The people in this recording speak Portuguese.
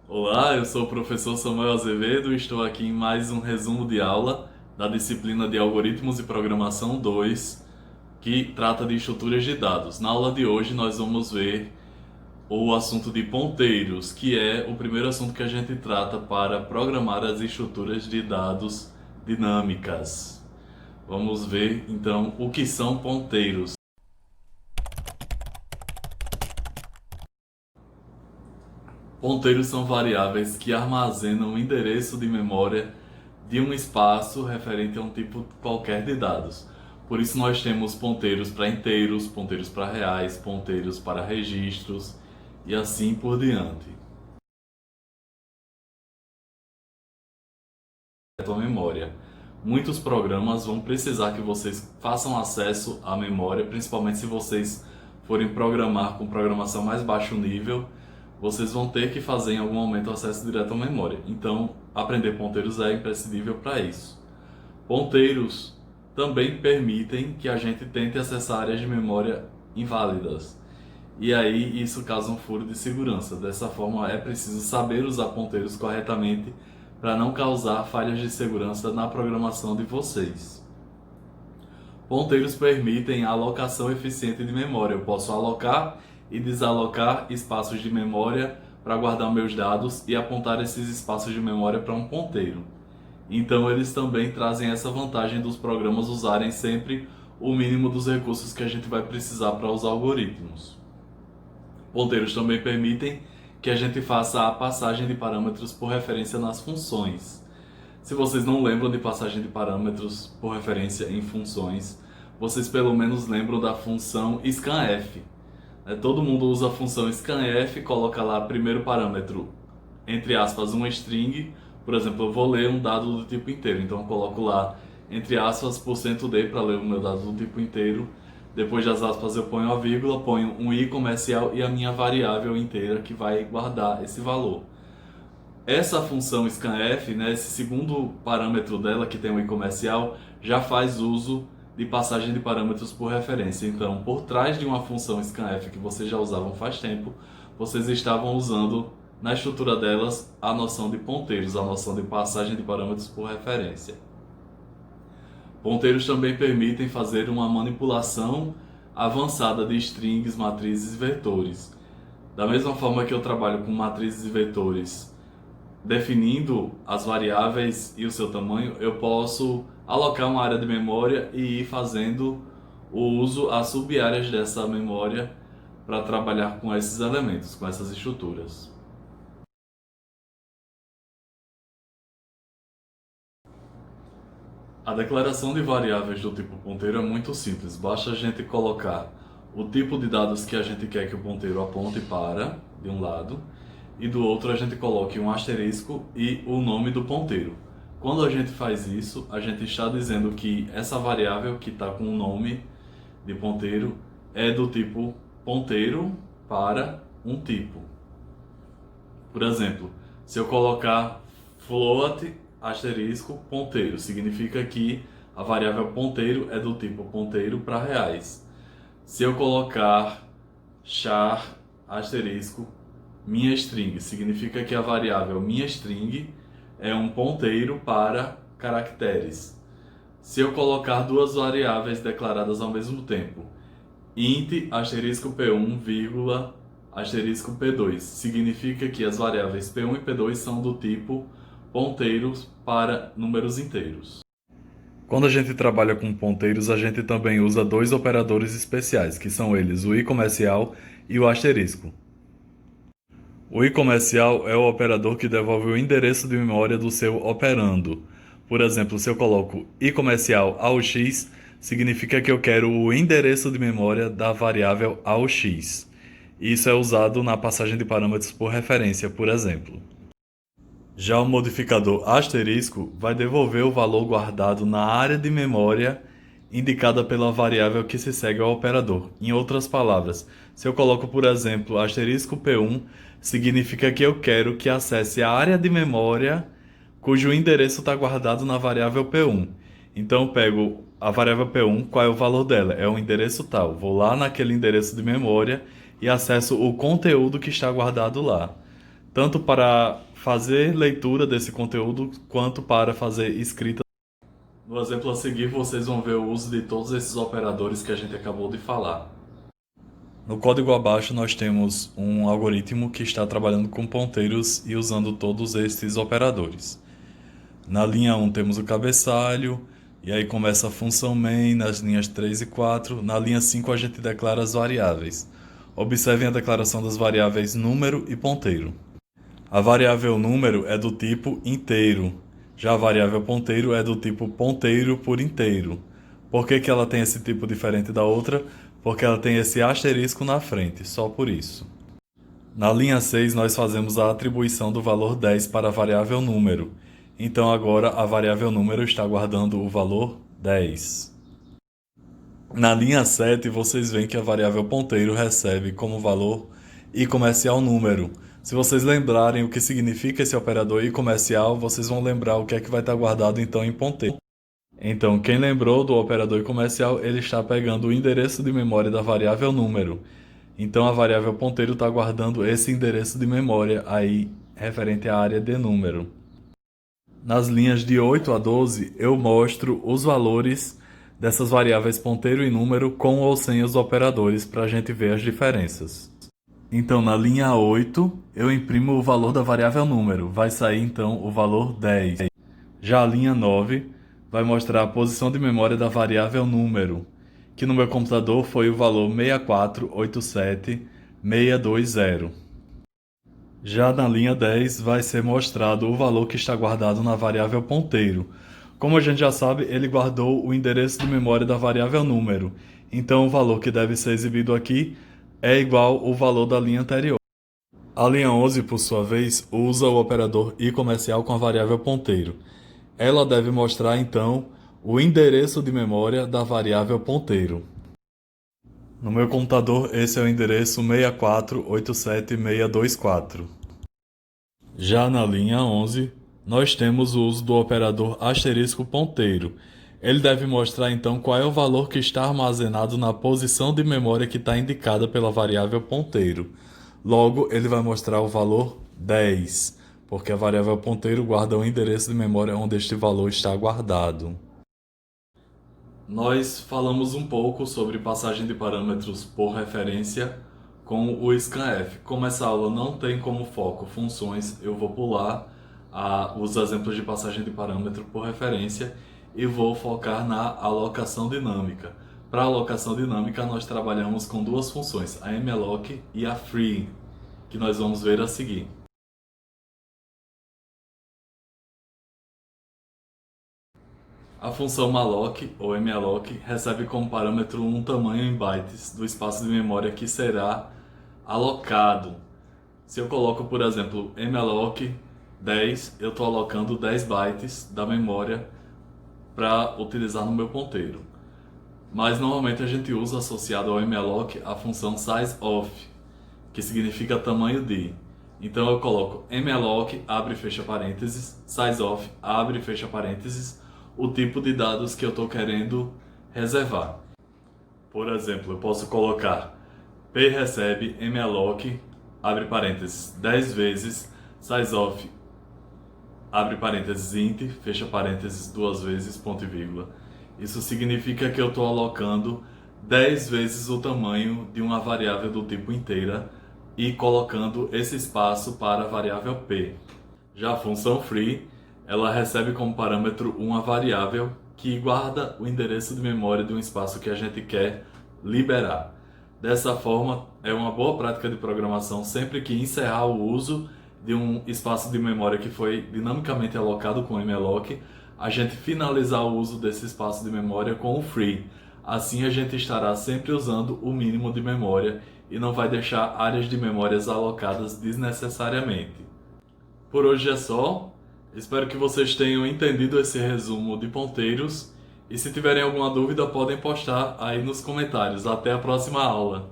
Olá, eu sou o professor Samuel Azevedo e estou aqui em mais um resumo de aula da disciplina de Algoritmos e Programação 2, que trata de estruturas de dados. Na aula de hoje nós vamos ver o assunto de ponteiros, que é o primeiro assunto que a gente trata para programar as estruturas de dados dinâmicas. Vamos ver então o que são ponteiros. Ponteiros são variáveis que armazenam o endereço de memória de um espaço referente a um tipo qualquer de dados. Por isso nós temos ponteiros para inteiros, ponteiros para reais, ponteiros para registros e assim por diante. A memória. Muitos programas vão precisar que vocês façam acesso à memória, principalmente se vocês forem programar com programação mais baixo nível, vocês vão ter que fazer em algum momento acesso direto à memória. Então, aprender ponteiros é imprescindível para isso. Ponteiros também permitem que a gente tente acessar áreas de memória inválidas. E aí isso causa um furo de segurança. Dessa forma, é preciso saber usar ponteiros corretamente para não causar falhas de segurança na programação de vocês. Ponteiros permitem a alocação eficiente de memória. Eu posso alocar e desalocar espaços de memória para guardar meus dados e apontar esses espaços de memória para um ponteiro. Então eles também trazem essa vantagem dos programas usarem sempre o mínimo dos recursos que a gente vai precisar para os algoritmos. Ponteiros também permitem que a gente faça a passagem de parâmetros por referência nas funções. Se vocês não lembram de passagem de parâmetros por referência em funções, vocês pelo menos lembram da função scanf. Todo mundo usa a função scanf, coloca lá primeiro parâmetro, entre aspas, uma string. Por exemplo, eu vou ler um dado do tipo inteiro, então eu coloco lá, entre aspas, %d para ler o meu dado do tipo inteiro. Depois das aspas eu ponho a vírgula, ponho um i comercial e a minha variável inteira que vai guardar esse valor. Essa função scanf, né, esse segundo parâmetro dela, que tem um i comercial, já faz uso de passagem de parâmetros por referência. Então, por trás de uma função scanf que vocês já usavam faz tempo, vocês estavam usando na estrutura delas a noção de ponteiros, a noção de passagem de parâmetros por referência. Ponteiros também permitem fazer uma manipulação avançada de strings, matrizes e vetores. Da mesma forma que eu trabalho com matrizes e vetores definindo as variáveis e o seu tamanho, eu posso alocar uma área de memória e ir fazendo o uso a sub-áreas dessa memória para trabalhar com esses elementos, com essas estruturas. A declaração de variáveis do tipo ponteiro é muito simples, basta a gente colocar o tipo de dados que a gente quer que o ponteiro aponte para, de um lado, e do outro a gente coloque um asterisco e o nome do ponteiro. Quando a gente faz isso, a gente está dizendo que essa variável que está com o nome de ponteiro é do tipo ponteiro para um tipo. Por exemplo, se eu colocar float asterisco ponteiro, significa que a variável ponteiro é do tipo ponteiro para reais. Se eu colocar char asterisco minha string, significa que a variável minha string é um ponteiro para caracteres. Se eu colocar duas variáveis declaradas ao mesmo tempo, int asterisco p1, vírgula asterisco p2, significa que as variáveis p1 e p2 são do tipo ponteiros para números inteiros. Quando a gente trabalha com ponteiros, a gente também usa dois operadores especiais, que são eles o i comercial e o asterisco. O i comercial é o operador que devolve o endereço de memória do seu operando. Por exemplo, se eu coloco i comercial ao x, significa que eu quero o endereço de memória da variável ao x. Isso é usado na passagem de parâmetros por referência, por exemplo. Já o modificador asterisco vai devolver o valor guardado na área de memória indicada pela variável que se segue ao operador. Em outras palavras, se eu coloco, por exemplo, asterisco P1, significa que eu quero que acesse a área de memória cujo endereço está guardado na variável P1. Então eu pego a variável P1, qual é o valor dela? É o endereço tal. Vou lá naquele endereço de memória e acesso o conteúdo que está guardado lá. tanto para fazer leitura desse conteúdo quanto para fazer escrita. No exemplo a seguir, vocês vão ver o uso de todos esses operadores que a gente acabou de falar. No código abaixo nós temos um algoritmo que está trabalhando com ponteiros e usando todos esses operadores. Na linha 1 temos o cabeçalho, e aí começa a função main nas linhas 3 e 4. Na linha 5 a gente declara as variáveis. Observem a declaração das variáveis número e ponteiro. A variável número é do tipo inteiro, já a variável ponteiro é do tipo ponteiro por inteiro. Por que ela tem esse tipo diferente da outra? Porque ela tem esse asterisco na frente, só por isso. Na linha 6 nós fazemos a atribuição do valor 10 para a variável número. Então agora a variável número está guardando o valor 10. Na linha 7 vocês veem que a variável ponteiro recebe como valor i comercial número. Se vocês lembrarem o que significa esse operador i comercial, vocês vão lembrar o que é que vai estar guardado então em ponteiro. Então, quem lembrou do operador i comercial, ele está pegando o endereço de memória da variável número. Então, a variável ponteiro está guardando esse endereço de memória aí, referente à área de número. Nas linhas de 8 a 12, eu mostro os valores dessas variáveis ponteiro e número com ou sem os operadores para a gente ver as diferenças. Então, na linha 8, eu imprimo o valor da variável número. Vai sair, então, o valor 10. Já a linha 9 vai mostrar a posição de memória da variável número, que no meu computador foi o valor 6487620. Já na linha 10 vai ser mostrado o valor que está guardado na variável ponteiro. Como a gente já sabe, ele guardou o endereço de memória da variável número. Então o valor que deve ser exibido aqui é igual ao valor da linha anterior. A linha 11, por sua vez, usa o operador i comercial com a variável ponteiro. Ela deve mostrar, então, o endereço de memória da variável ponteiro. No meu computador, esse é o endereço 6487624. Já na linha 11, nós temos o uso do operador asterisco ponteiro. Ele deve mostrar, então, qual é o valor que está armazenado na posição de memória que está indicada pela variável ponteiro. Logo, ele vai mostrar o valor 10, porque a variável ponteiro guarda o endereço de memória onde este valor está guardado. Nós falamos um pouco sobre passagem de parâmetros por referência com o scanf. Como essa aula não tem como foco funções, eu vou pular os exemplos de passagem de parâmetro por referência e vou focar na alocação dinâmica. Para a alocação dinâmica, nós trabalhamos com duas funções, a malloc e a free, que nós vamos ver a seguir. A função malloc, ou malloc, recebe como parâmetro um tamanho em bytes do espaço de memória que será alocado. Se eu coloco, por exemplo, malloc 10, eu estou alocando 10 bytes da memória para utilizar no meu ponteiro. Mas normalmente a gente usa associado ao malloc a função sizeOf, que significa tamanho de. Então eu coloco malloc, abre e fecha parênteses, sizeOf, abre e fecha parênteses, o tipo de dados que eu estou querendo reservar. Por exemplo, eu posso colocar p recebe malloc, abre parênteses, 10 vezes, sizeOf, abre parênteses, int, fecha parênteses, 2 vezes, ponto e vírgula. Isso significa que eu estou alocando 10 vezes o tamanho de uma variável do tipo inteira e colocando esse espaço para a variável p. Já a função free, ela recebe como parâmetro uma variável que guarda o endereço de memória de um espaço que a gente quer liberar. Dessa forma, é uma boa prática de programação sempre que encerrar o uso de um espaço de memória que foi dinamicamente alocado com malloc, a gente finalizar o uso desse espaço de memória com o free. Assim a gente estará sempre usando o mínimo de memória e não vai deixar áreas de memórias alocadas desnecessariamente. Por hoje é só. Espero que vocês tenham entendido esse resumo de ponteiros e se tiverem alguma dúvida podem postar aí nos comentários. Até a próxima aula!